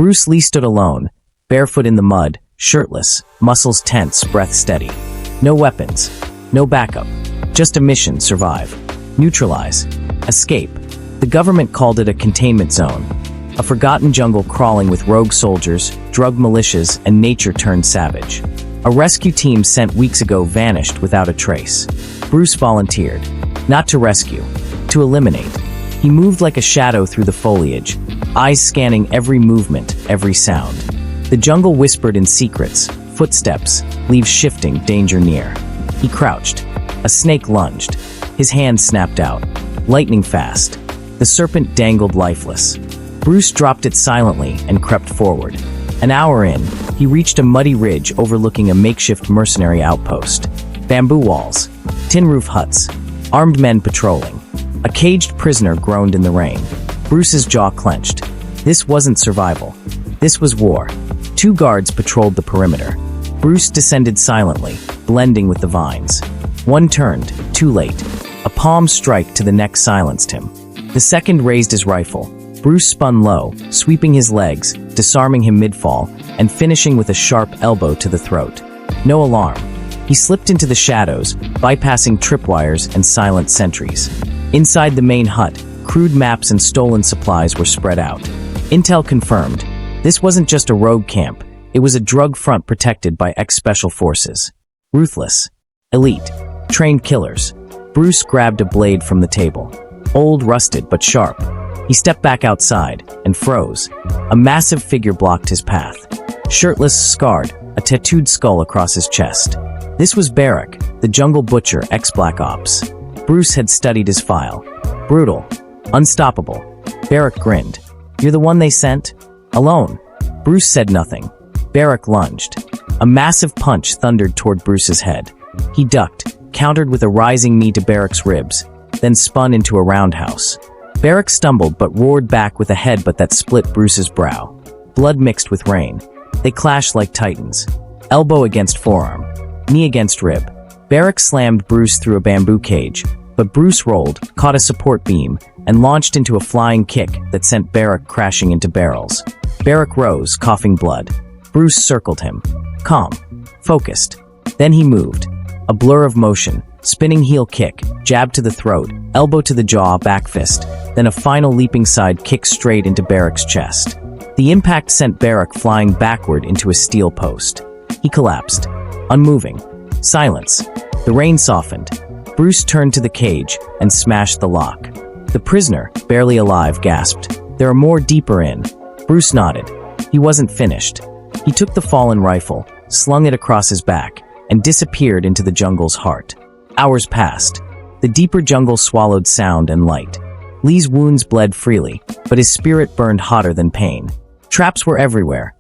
Bruce Lee stood alone, barefoot in the mud, shirtless, muscles tense, breath steady. No weapons, no backup, just a mission: survive, neutralize, escape. The government called it a containment zone, a forgotten jungle crawling with rogue soldiers, drug militias, and nature turned savage. A rescue team sent weeks ago vanished without a trace. Bruce volunteered, not to rescue, to eliminate. He moved like a shadow through the foliage, eyes scanning every movement, every sound. The jungle whispered in secrets, footsteps, leaves shifting, danger near. He crouched. A snake lunged. His hand snapped out. Lightning fast. The serpent dangled lifeless. Bruce dropped it silently and crept forward. An hour in, he reached a muddy ridge overlooking a makeshift mercenary outpost. Bamboo walls, tin roof huts, armed men patrolling. A caged prisoner groaned in the rain. Bruce's jaw clenched. This wasn't survival. This was war. 2 guards patrolled the perimeter. Bruce descended silently, blending with the vines. One turned, too late. A palm strike to the neck silenced him. The second raised his rifle. Bruce spun low, sweeping his legs, disarming him mid-fall, and finishing with a sharp elbow to the throat. No alarm. He slipped into the shadows, bypassing tripwires and silent sentries. Inside the main hut, crude maps and stolen supplies were spread out. Intel confirmed. This wasn't just a rogue camp. It was a drug front protected by ex-special forces. Ruthless. Elite. Trained killers. Bruce grabbed a blade from the table. Old, rusted, but sharp. He stepped back outside and froze. A massive figure blocked his path. Shirtless, scarred, a tattooed skull across his chest. This was Barrack, the jungle butcher, ex-Black Ops. Bruce had studied his file. Brutal. Unstoppable. Barrack grinned. "You're the one they sent?" "Alone." Bruce said nothing. Barrack lunged. A massive punch thundered toward Bruce's head. He ducked, countered with a rising knee to Barrack's ribs, then spun into a roundhouse. Barrack stumbled but roared back with a headbutt that split Bruce's brow. Blood mixed with rain. They clashed like titans. Elbow against forearm. Knee against rib. Barrack slammed Bruce through a bamboo cage, but Bruce rolled, caught a support beam, and launched into a flying kick that sent Barrack crashing into barrels. Barrack rose, coughing blood. Bruce circled him. Calm. Focused. Then he moved. A blur of motion. Spinning heel kick, jab to the throat, elbow to the jaw, back fist, then a final leaping side kick straight into Barrack's chest. The impact sent Barrack flying backward into a steel post. He collapsed. Unmoving. Silence. The rain softened. Bruce turned to the cage and smashed the lock. The prisoner, barely alive, gasped. "There are more deeper in." Bruce nodded. He wasn't finished. He took the fallen rifle, slung it across his back, and disappeared into the jungle's heart. Hours passed. The deeper jungle swallowed sound and light. Lee's wounds bled freely, but his spirit burned hotter than pain. Traps were everywhere,